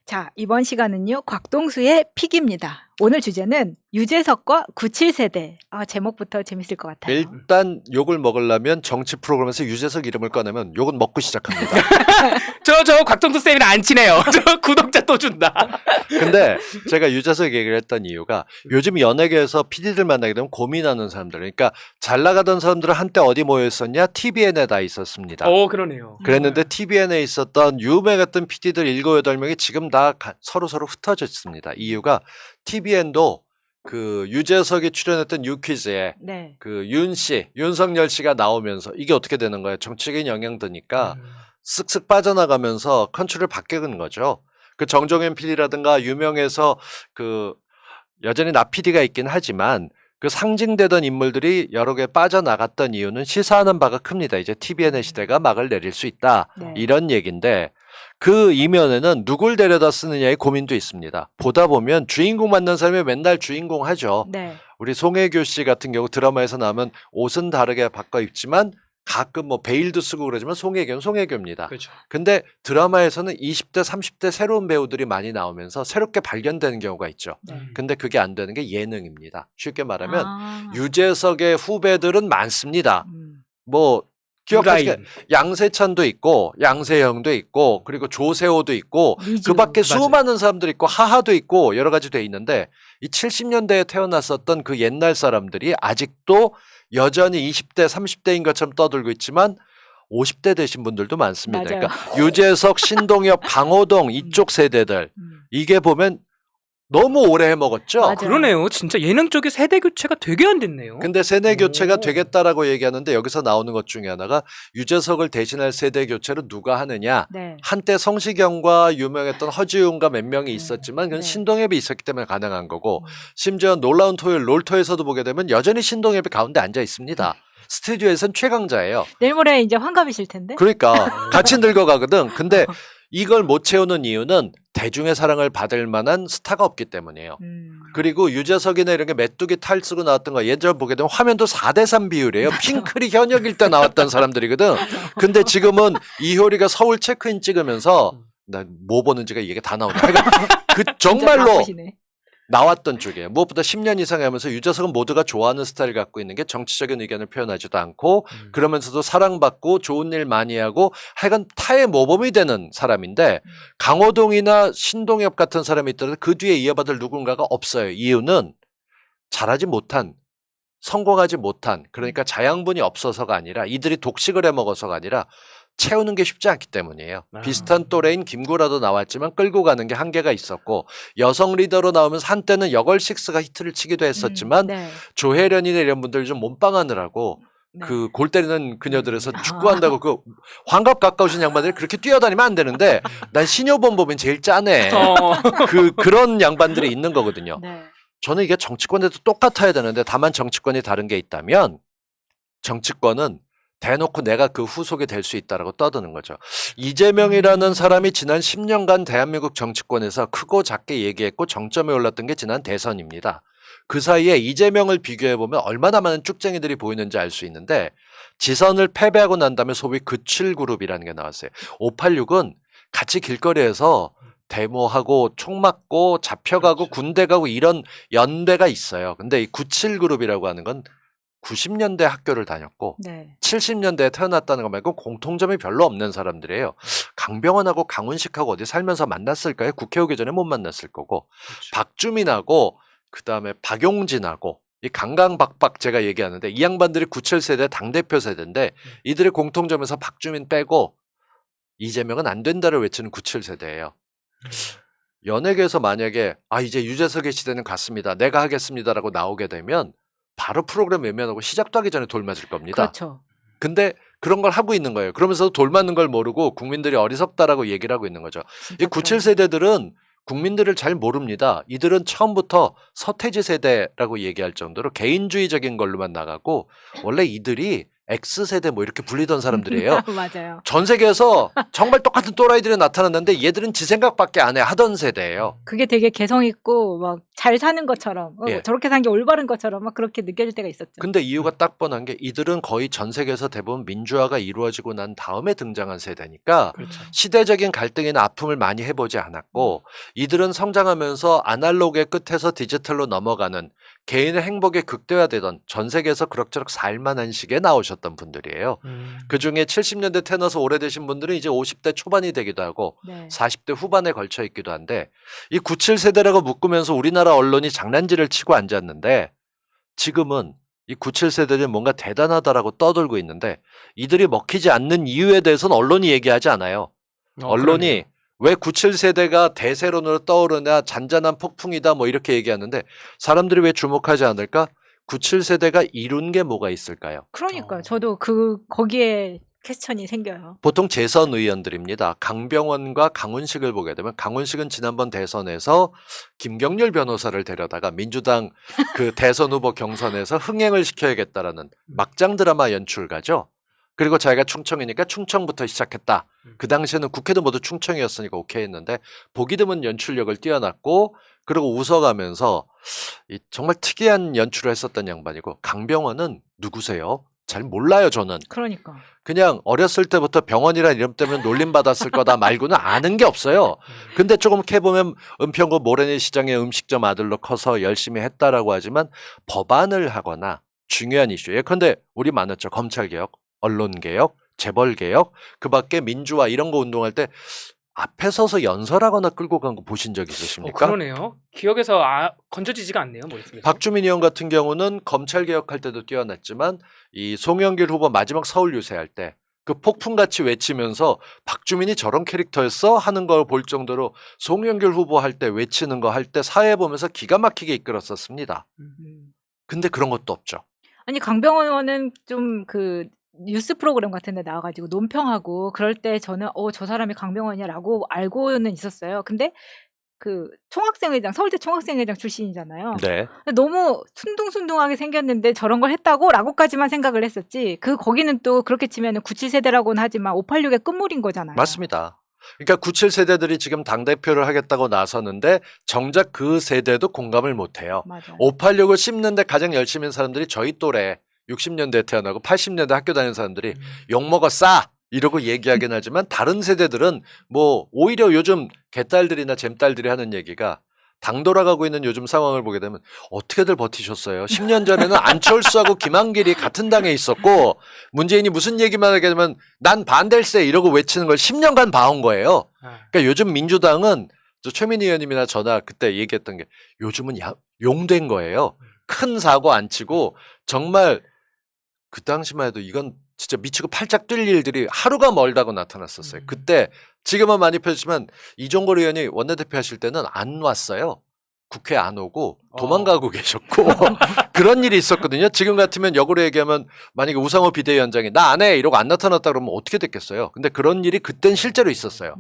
자, 이번 시간은요, 곽동수의 픽입니다. 오늘 주제는 유재석과 97세대. 제목부터 재밌을 것 같아요. 일단 욕을 먹으려면 정치 프로그램에서 유재석 이름을 꺼내면 욕은 먹고 시작합니다. 저 곽동수 쌤이랑 안 친해요. 저 구독자 또 준다. 근데 제가 유재석 얘기를 했던 이유가 요즘 연예계에서 PD들 만나게 되면 고민하는 사람들, 그러니까 잘 나가던 사람들은 한때 어디 모여 있었냐? TVN에 다 있었습니다. 그러네요. 그랬는데 TVN에 있었던 유명했던 PD들 7, 8명이 지금 다 서로 흩어져 있습니다. 이유가 TVN도 그 유재석이 출연했던 유퀴즈에 네. 그 윤석열 씨가 나오면서 이게 어떻게 되는 거예요? 정치적인 영향 드니까 쓱쓱 빠져나가면서 컨트롤을 바뀌는 거죠. 그 정종현 PD라든가 유명해서 그 여전히 나 PD가 있긴 하지만 그 상징되던 인물들이 여러 개 빠져나갔던 이유는 시사하는 바가 큽니다. 이제 TVN의 시대가 막을 내릴 수 있다. 네. 이런 얘기인데 그 이면에는 누굴 데려다 쓰느냐의 고민도 있습니다. 보다 보면 주인공 맡는 사람이 맨날 주인공 하죠. 네. 우리 송혜교 씨 같은 경우 드라마에서 나오면 옷은 다르게 바꿔 입지만 가끔 뭐 베일도 쓰고 그러지만 송혜교는 송혜교입니다. 그렇죠. 근데 드라마에서는 20대, 30대 새로운 배우들이 많이 나오면서 새롭게 발견되는 경우가 있죠. 네. 근데 그게 안 되는 게 예능입니다. 쉽게 말하면 아. 유재석의 후배들은 많습니다. 음. 뭐 기억하시게 유라인. 양세찬도 있고 양세형도 있고 그리고 조세호도 있고 미주. 그 밖에 맞아요. 수많은 사람들이 있고 하하도 있고 여러 가지 돼 있는데 이 70년대에 태어났었던 그 옛날 사람들이 아직도 여전히 20대 30대인 것처럼 떠들고 있지만 50대 되신 분들도 많습니다. 맞아요. 그러니까 유재석, 신동엽, 강호동 이쪽 세대들 이게 보면 너무 오래 해먹었죠. 맞아요. 그러네요. 진짜 예능 쪽에 세대 교체가 되게 안 됐네요. 근데 세대 교체가 오. 되겠다라고 얘기하는데 여기서 나오는 것 중에 하나가 유재석을 대신할 세대 교체를 누가 하느냐. 네. 한때 성시경과 유명했던 허지웅과 몇 명이 있었지만 그건 네. 신동엽이 있었기 때문에 가능한 거고 심지어 놀라운 토요일 롤토에서도 보게 되면 여전히 신동엽이 가운데 앉아 있습니다. 스튜디오에선 최강자예요. 내일 모레 이제 환갑이실 텐데. 그러니까 같이 늙어가거든. 근데 이걸 못 채우는 이유는 대중의 사랑을 받을 만한 스타가 없기 때문이에요. 그리고 유재석이나 이런 게 메뚜기 탈 쓰고 나왔던 거 예전 보게 되면 화면도 4대3 비율이에요. 핑클이 현역일 때 나왔던 사람들이거든. 근데 지금은 이효리가 서울 체크인 찍으면서 나 뭐 보는지가 이게 다 나오네. 그 진짜 정말로 바쁘시네. 나왔던 쪽이에요. 무엇보다 10년 이상 하면서 유재석은 모두가 좋아하는 스타일을 갖고 있는 게 정치적인 의견을 표현하지도 않고 그러면서도 사랑받고 좋은 일 많이 하고 하여간 타의 모범이 되는 사람인데 강호동이나 신동엽 같은 사람이 있더라도 그 뒤에 이어받을 누군가가 없어요. 이유는 잘하지 못한 성공하지 못한 그러니까 자양분이 없어서가 아니라 이들이 독식을 해먹어서가 아니라 채우는 게 쉽지 않기 때문이에요. 비슷한 또래인 김구라도 나왔지만 끌고 가는 게 한계가 있었고 여성 리더로 나오면서 한때는 여걸식스가 히트를 치기도 했었지만 네. 조혜련이나 이런 분들 좀 몸빵하느라고 네. 그 골 때리는 그녀들에서 축구한다고 그 환갑 가까우신 양반들이 그렇게 뛰어다니면 안 되는데 난 신효범 보면 제일 짜네. 그런 양반들이 있는 거거든요. 네. 저는 이게 정치권에도 똑같아야 되는데 다만 정치권이 다른 게 있다면 정치권은 대놓고 내가 그 후속이 될 수 있다라고 떠드는 거죠. 이재명이라는 사람이 지난 10년간 대한민국 정치권에서 크고 작게 얘기했고 정점에 올랐던 게 지난 대선입니다. 그 사이에 이재명을 비교해보면 얼마나 많은 쭉쟁이들이 보이는지 알 수 있는데 지선을 패배하고 난 다음에 소위 그7그룹이라는 게 나왔어요. 586은 같이 길거리에서 데모하고 총 맞고 잡혀가고 군대 가고 이런 연대가 있어요. 근데 이 97그룹이라고 하는 건 90년대 학교를 다녔고 네. 70년대에 태어났다는 거 말고 공통점이 별로 없는 사람들이에요. 강병원하고 강훈식하고 어디 살면서 만났을까요? 국회 오기 전에 못 만났을 거고 박주민하고 그다음에 박용진하고 이 강강박박 제가 얘기하는데 이 양반들이 97세대 당대표 세대인데 이들의 공통점에서 박주민 빼고 이재명은 안 된다를 외치는 97세대예요. 연예계에서 만약에 이제 유재석의 시대는 갔습니다. 내가 하겠습니다라고 나오게 되면 바로 프로그램 외면하고 시작도 하기 전에 돌 맞을 겁니다. 그렇죠. 근데 그런 걸 하고 있는 거예요. 그러면서 돌 맞는 걸 모르고 국민들이 어리석다라고 얘기를 하고 있는 거죠. 이 97세대들은 국민들을 잘 모릅니다. 이들은 처음부터 서태지 세대라고 얘기할 정도로 개인주의적인 걸로만 나가고 원래 이들이 X세대 뭐 이렇게 불리던 사람들이에요. 맞아요. 전 세계에서 정말 똑같은 또라이들이 나타났는데 얘들은 지 생각밖에 안 해 하던 세대예요. 그게 되게 개성 있고 막 잘 사는 것처럼 예. 저렇게 산 게 올바른 것처럼 막 그렇게 느껴질 때가 있었죠. 근데 이유가 딱 뻔한 게 이들은 거의 전 세계에서 대부분 민주화가 이루어지고 난 다음에 등장한 세대니까 그렇죠. 시대적인 갈등이나 아픔을 많이 해보지 않았고 이들은 성장하면서 아날로그의 끝에서 디지털로 넘어가는 개인의 행복이 극대화되던 전 세계에서 그럭저럭 살만한 시기에 나오셨던 분들이에요. 그중에 70년대 태어나서 오래되신 분들은 이제 50대 초반이 되기도 하고 네. 40대 후반에 걸쳐 있기도 한데 이 97세대라고 묶으면서 우리나라 언론이 장난질을 치고 앉았는데 지금은 이 97세대들이 뭔가 대단하다라고 떠들고 있는데 이들이 먹히지 않는 이유에 대해서는 언론이 얘기하지 않아요. 언론이 그러네요. 왜 97세대가 대세론으로 떠오르냐 잔잔한 폭풍이다 뭐 이렇게 얘기하는데 사람들이 왜 주목하지 않을까? 97세대가 이룬 게 뭐가 있을까요? 그러니까요. 저도 거기에 퀘스천이 생겨요. 보통 재선 의원들입니다. 강병원과 강훈식을 보게 되면 강훈식은 지난번 대선에서 김경률 변호사를 데려다가 민주당 그 대선 후보 경선에서 흥행을 시켜야겠다라는 막장 드라마 연출가죠. 그리고 자기가 충청이니까 충청부터 시작했다. 그 당시에는 국회도 모두 충청이었으니까 오케이 했는데 보기 드문 연출력을 뛰어났고 그리고 웃어가면서 정말 특이한 연출을 했었던 양반이고 강병원은 누구세요? 잘 몰라요 저는. 그러니까. 그냥 어렸을 때부터 병원이라는 이름 때문에 놀림받았을 거다 말고는 아는 게 없어요. 근데 조금 캐보면 은평구 모래내 시장의 음식점 아들로 커서 열심히 했다라고 하지만 법안을 하거나 중요한 이슈 예컨대 우리 많았죠. 검찰개혁, 언론개혁, 재벌개혁 그 밖에 민주화 이런 거 운동할 때 앞에 서서 연설하거나 끌고 간 거 보신 적 있으십니까? 그러네요. 기억에서 건져지지가 않네요, 머릿속에서. 박주민 의원 같은 경우는 검찰 개혁할 때도 뛰어났지만 이 송영길 후보 마지막 서울 유세할 때 그 폭풍같이 외치면서 박주민이 저런 캐릭터였어 하는 걸 볼 정도로 송영길 후보 할 때 외치는 거 할 때 사회 보면서 기가 막히게 이끌었었습니다. 근데 그런 것도 없죠. 아니 강병원 의원은 좀 그 뉴스 프로그램 같은 데 나와가지고 논평하고 그럴 때 저는 저 사람이 강병원이야라고 알고는 있었어요. 근데 그 총학생회장 서울대 총학생회장 출신이잖아요. 네. 근데 너무 순둥순둥하게 생겼는데 저런 걸 했다고라고까지만 생각을 했었지. 거기는 또 그렇게 치면은 97세대라고는 하지만 586의 끝물인 거잖아요. 맞습니다. 그러니까 97세대들이 지금 당대표를 하겠다고 나서는데 정작 그 세대도 공감을 못해요. 맞아요. 586을 씹는데 가장 열심히 한 사람들이 저희 또래 60년대에 태어나고 80년대 학교 다니는 사람들이 욕먹어 싸! 이러고 얘기하긴 하지만 다른 세대들은 뭐 오히려 요즘 개딸들이나 잼딸들이 하는 얘기가 당 돌아가고 있는 요즘 상황을 보게 되면 어떻게들 버티셨어요? 10년 전에는 안철수하고 김한길이 같은 당에 있었고 문재인이 무슨 얘기만 하게 되면 난 반댈세 이러고 외치는 걸 10년간 봐온 거예요. 그러니까 요즘 민주당은 저 최민희 의원님이나 저나 그때 얘기했던 게 요즘은 용된 거예요. 큰 사고 안 치고 정말 그 당시만 해도 이건 진짜 미치고 팔짝 뛸 일들이 하루가 멀다고 나타났었어요. 그때 지금은 많이 펴지만 이종걸 의원이 원내대표 하실 때는 안 왔어요. 국회 안 오고 도망가고 계셨고 그런 일이 있었거든요. 지금 같으면 역으로 얘기하면 만약에 우상호 비대위원장이 나 안 해 이러고 안 나타났다 그러면 어떻게 됐겠어요. 근데 그런 일이 그땐 실제로 있었어요.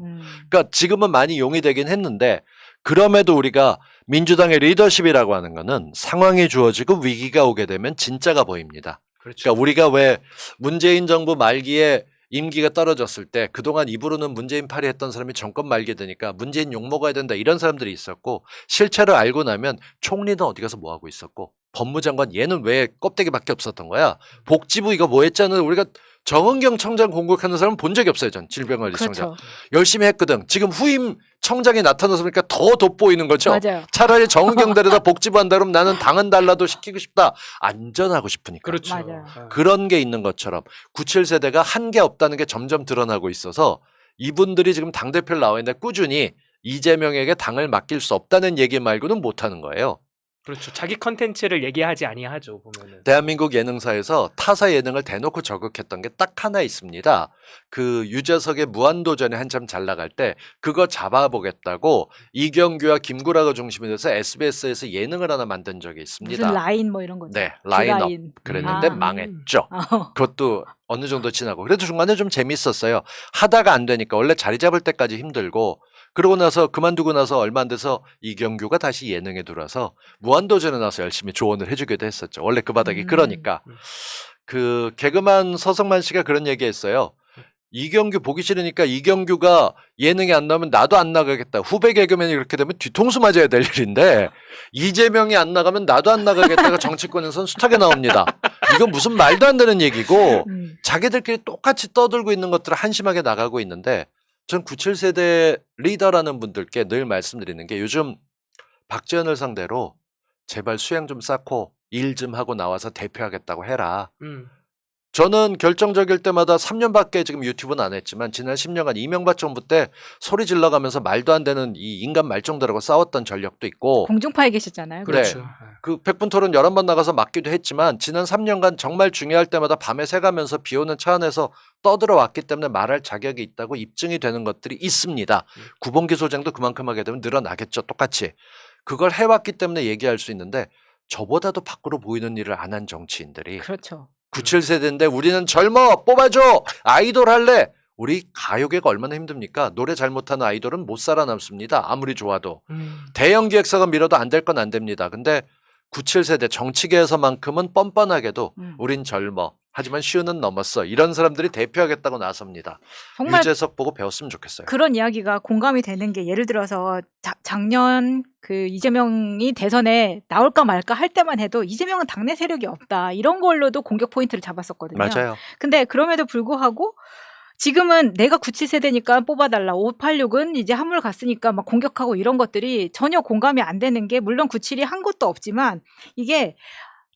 그러니까 지금은 많이 용이 되긴 했는데 그럼에도 우리가 민주당의 리더십이라고 하는 거는 상황이 주어지고 위기가 오게 되면 진짜가 보입니다. 그렇죠. 그러니까 우리가 왜 문재인 정부 말기에 임기가 떨어졌을 때 그동안 입으로는 문재인 팔이 했던 사람이 정권 말게 되니까 문재인 욕먹어야 된다 이런 사람들이 있었고 실체를 알고 나면 총리는 어디 가서 뭐하고 있었고 법무장관 얘는 왜 껍데기밖에 없었던 거야. 복지부 이거 뭐 했잖아요. 우리가 정은경 청장 공격하는 사람은 본 적이 없어요. 전 질병관리청장. 그렇죠. 열심히 했거든. 지금 후임 청장이 나타나서 보니까 더 돋보이는 거죠. 맞아요. 차라리 정은경 데려다 복지부 한다 그러면 나는 당은 달라도 시키고 싶다. 안전하고 싶으니까. 그렇죠. 맞아요. 그런 게 있는 것처럼 97세대가 한 게 없다는 게 점점 드러나고 있어서 이분들이 지금 당대표를 나와 있는데 꾸준히 이재명에게 당을 맡길 수 없다는 얘기 말고는 못하는 거예요. 그렇죠. 자기 컨텐츠를 얘기하지 아니하죠, 보면은. 대한민국 예능사에서 타사 예능을 대놓고 저격했던 게 딱 하나 있습니다. 그 유재석의 무한도전에 한참 잘 나갈 때 그거 잡아보겠다고 이경규와 김구라가 중심이 돼서 SBS에서 예능을 하나 만든 적이 있습니다. 무슨 라인 뭐 이런 거죠. 네, 라인업 라인. 그랬는데 아. 망했죠. 그것도 어느 정도 지나고 그래도 중간에 좀 재밌었어요. 하다가 안 되니까 원래 자리 잡을 때까지 힘들고 그러고 나서 그만두고 나서 얼마 안 돼서 이경규가 다시 예능에 들어와서 무한도전에 나서 열심히 조언을 해주기도 했었죠. 원래 그 바닥이 그러니까. 그 개그맨 서성만 씨가 그런 얘기했어요. 이경규 보기 싫으니까 이경규가 예능에 안 나오면 나도 안 나가겠다. 후배 개그맨이 그렇게 되면 뒤통수 맞아야 될 일인데 이재명이 안 나가면 나도 안 나가겠다가 정치권에선 숱하게 나옵니다. 이건 무슨 말도 안 되는 얘기고 자기들끼리 똑같이 떠들고 있는 것들을 한심하게 나가고 있는데 전 97세대 리더라는 분들께 늘 말씀드리는 게 요즘 박지원을 상대로 제발 수양 좀 쌓고 일 좀 하고 나와서 대표하겠다고 해라. 저는 결정적일 때마다 3년밖에 지금 유튜브는 안 했지만 지난 10년간 이명박 정부 때 소리 질러가면서 말도 안 되는 이 인간 말종들하고 싸웠던 전력도 있고 공중파에 계셨잖아요. 그래. 그렇죠. 그 100분 토론 여러 번 나가서 맡기도 했지만 지난 3년간 정말 중요할 때마다 밤에 새가면서 비 오는 차 안에서 떠들어 왔기 때문에 말할 자격이 있다고 입증이 되는 것들이 있습니다. 구본기 소장도 그만큼 하게 되면 늘어나겠죠. 똑같이. 그걸 해왔기 때문에 얘기할 수 있는데 저보다도 밖으로 보이는 일을 안 한 정치인들이 그렇죠. 97세대인데 우리는 젊어 뽑아줘 아이돌 할래 우리 가요계가 얼마나 힘듭니까? 노래 잘못하는 아이돌은 못 살아남습니다. 아무리 좋아도 대형 기획사가 밀어도 안 될 건 안 됩니다. 근데 97세대 정치계에서만큼은 뻔뻔하게도 우린 젊어 하지만 쉬우는 넘었어 이런 사람들이 대표하겠다고 나섭니다. 정말 유재석 보고 배웠으면 좋겠어요. 그런 이야기가 공감이 되는 게 예를 들어서 작년 그 이재명이 대선에 나올까 말까 할 때만 해도 이재명은 당내 세력이 없다 이런 걸로도 공격 포인트를 잡았었거든요. 맞아요. 근데 그럼에도 불구하고 지금은 내가 97세대니까 뽑아달라. 586은 이제 한물 갔으니까 막 공격하고 이런 것들이 전혀 공감이 안 되는 게 물론 97이 한 것도 없지만 이게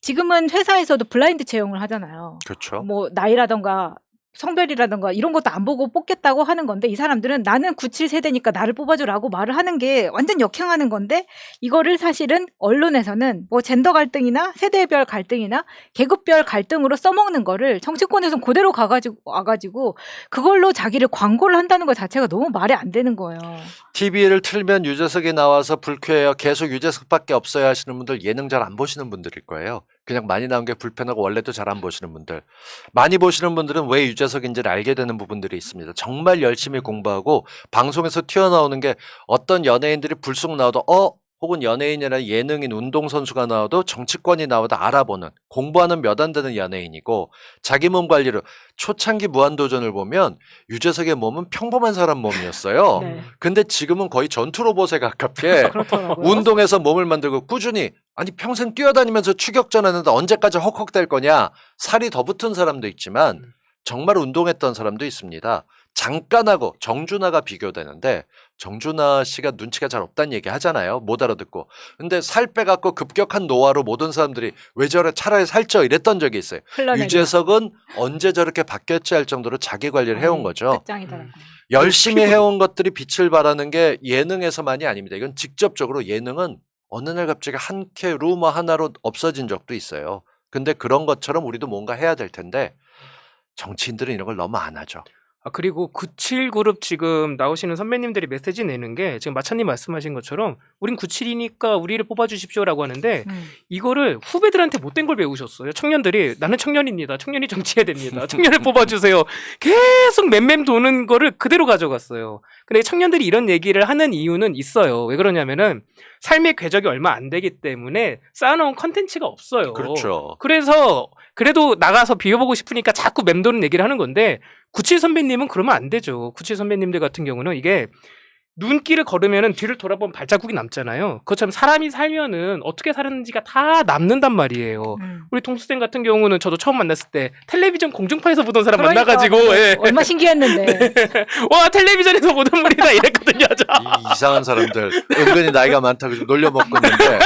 지금은 회사에서도 블라인드 채용을 하잖아요. 그렇죠. 뭐 나이라던가 성별이라던가 이런 것도 안 보고 뽑겠다고 하는 건데 이 사람들은 나는 97세대니까 나를 뽑아줘라고 말을 하는 게 완전 역행하는 건데 이거를 사실은 언론에서는 뭐 젠더 갈등이나 세대별 갈등이나 계급별 갈등으로 써먹는 거를 정치권에서는 그대로 와가지고 그걸로 자기를 광고를 한다는 것 자체가 너무 말이 안 되는 거예요. TV를 틀면 유재석이 나와서 불쾌해요. 계속 유재석밖에 없어야 하시는 분들 예능 잘 안 보시는 분들일 거예요. 그냥 많이 나온 게 불편하고 원래도 잘 안 보시는 분들. 많이 보시는 분들은 왜 유재석인지를 알게 되는 부분들이 있습니다. 정말 열심히 공부하고 방송에서 튀어나오는 게 어떤 연예인들이 불쑥 나와도 혹은 연예인이나 예능인 운동선수가 나와도 정치권이 나와도 알아보는 공부하는 몇 안 되는 연예인이고 자기 몸 관리로 초창기 무한도전을 보면 유재석의 몸은 평범한 사람 몸이었어요. 네. 근데 지금은 거의 전투 로봇에 가깝게 그렇더라고요. 운동해서 몸을 만들고 꾸준히 아니 평생 뛰어다니면서 추격전 하는데 언제까지 헉헉댈 거냐 살이 더 붙은 사람도 있지만 정말 운동했던 사람도 있습니다. 잠깐 하고 정준하가 비교되는데 정준하 씨가 눈치가 잘 없다는 얘기 하잖아요. 못 알아듣고. 근데 살 빼갖고 급격한 노화로 모든 사람들이 왜 저래 차라리 살쪄 이랬던 적이 있어요. 유재석은 언제 저렇게 바뀌었지 할 정도로 자기 관리를 해온 거죠. 끝장이더라고요. 열심히 해온 것들이 빛을 발하는 게 예능에서만이 아닙니다. 이건 직접적으로 예능은 어느 날 갑자기 한 캐 루머 하나로 없어진 적도 있어요. 근데 그런 것처럼 우리도 뭔가 해야 될 텐데 정치인들은 이런 걸 너무 안 하죠. 그리고 97그룹 지금 나오시는 선배님들이 메시지 내는 게 지금 마차님 말씀하신 것처럼 우린 97이니까 우리를 뽑아주십시오라고 하는데 이거를 후배들한테 못된 걸 배우셨어요. 청년들이 나는 청년입니다. 청년이 정치해야 됩니다. 청년을 뽑아주세요. 계속 맴맴 도는 거를 그대로 가져갔어요. 근데 청년들이 이런 얘기를 하는 이유는 있어요. 왜 그러냐면은 삶의 궤적이 얼마 안 되기 때문에 쌓아놓은 컨텐츠가 없어요. 그렇죠. 그래서 그래도 나가서 비워보고 싶으니까 자꾸 맴도는 얘기를 하는 건데 97 선배님은 그러면 안 되죠. 97 선배님들 같은 경우는 이게 눈길을 걸으면은 뒤를 돌아보면 발자국이 남잖아요. 그것처럼 사람이 살면은 어떻게 살았는지가 다 남는단 말이에요. 우리 동수생 같은 경우는 저도 처음 만났을 때 텔레비전 공중파에서 보던 사람 만나가지고 예. 얼마 신기했는데. 와 텔레비전에서 보던 분이다 이랬거든요. 저. 이상한 사람들 은근히 나이가 많다고 좀 놀려먹고 있는데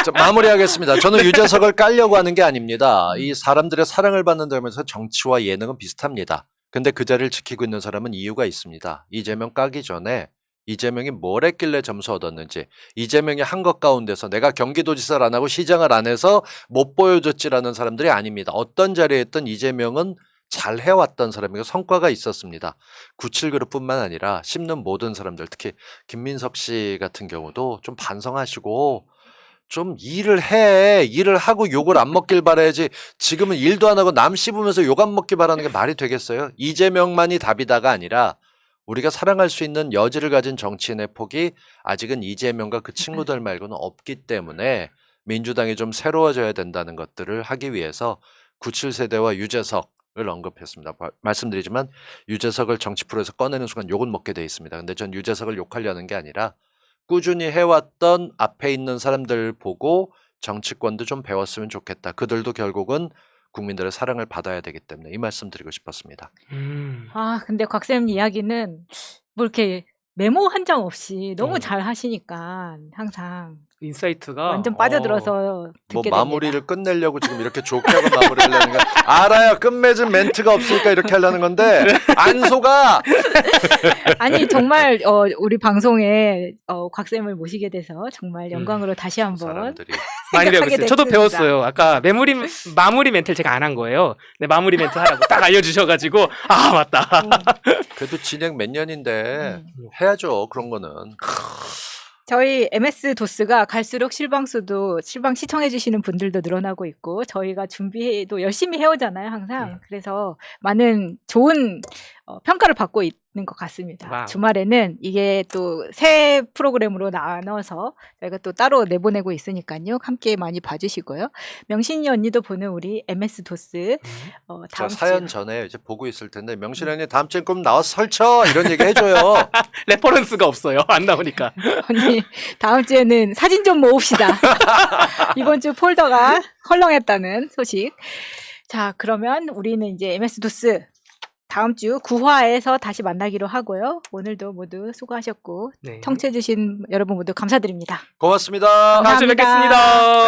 자, 마무리하겠습니다. 저는 유재석을 깔려고 하는 게 아닙니다. 이 사람들의 사랑을 받는 점에서 정치와 예능은 비슷합니다. 근데 그 자리를 지키고 있는 사람은 이유가 있습니다. 이재명 까기 전에 이재명이 뭘 했길래 점수 얻었는지 이재명이 한 것 가운데서 내가 경기도지사를 안 하고 시장을 안 해서 못 보여줬지라는 사람들이 아닙니다. 어떤 자리에 있던 이재명은 잘 해왔던 사람이고 성과가 있었습니다. 97그룹뿐만 아니라 씹는 모든 사람들 특히 김민석 씨 같은 경우도 좀 반성하시고 좀 일을 하고 욕을 안 먹길 바라야지 지금은 일도 안 하고 남 씹으면서 욕 안 먹기 바라는 게 말이 되겠어요? 이재명만이 답이다가 아니라 우리가 사랑할 수 있는 여지를 가진 정치인의 폭이 아직은 이재명과 그 친구들 말고는 없기 때문에 민주당이 좀 새로워져야 된다는 것들을 하기 위해서 97세대와 유재석을 언급했습니다. 말씀드리지만 유재석을 정치 프로에서 꺼내는 순간 욕은 먹게 돼 있습니다. 근데 전 유재석을 욕하려는 게 아니라 꾸준히 해왔던 앞에 있는 사람들 보고 정치권도 좀 배웠으면 좋겠다. 그들도 결국은 국민들의 사랑을 받아야 되기 때문에 이 말씀 드리고 싶었습니다. 아, 근데 곽쌤 이야기는 뭐 이렇게 메모 한 장 없이 너무 잘 하시니까 항상 인사이트가 완전 빠져들어서 듣게 뭐 됩니다. 마무리를 끝내려고 지금 이렇게 좋게 하고 마무리를 하려는 거 알아요. 끝맺은 멘트가 없으니까 이렇게 하려는 건데 안 속아. 아니 정말 우리 방송에 곽쌤을 모시게 돼서 정말 영광으로 다시 한번 사람들이 많이 생각하게 배웠어요. 저도 됐습니다. 배웠어요. 아까 마무리 멘트를 제가 안 한 거예요. 네, 마무리 멘트 하라고 딱 알려주셔가지고 아 맞다. 그래도 진행 몇 년인데 해야죠. 그런 거는. 저희 MS 도스가 갈수록 실방 시청해 주시는 분들도 늘어나고 있고 저희가 준비도 열심히 해오잖아요 항상. 그래서 많은 좋은 평가를 받고 있는 것 같습니다. 와우. 주말에는 이게 또 새 프로그램으로 나눠서 저희가 또 따로 내보내고 있으니까요. 함께 많이 봐주시고요. 명신이 언니도 보는 우리 MS 도스 저 다음 사연 주 전에 이제 보고 있을 텐데 명실 언니 다음 주에 그럼 나와서 설쳐 이런 얘기 해줘요. 레퍼런스가 없어요. 안 나오니까. 언니 다음 주에는 사진 좀 모읍시다. 이번 주 폴더가 헐렁했다는 소식. 자, 그러면 우리는 이제 MS 도스 다음 주 9화에서 다시 만나기로 하고요. 오늘도 모두 수고하셨고 네. 청취해주신 여러분 모두 감사드립니다. 고맙습니다. 다음 주에 감사합니다. 뵙겠습니다.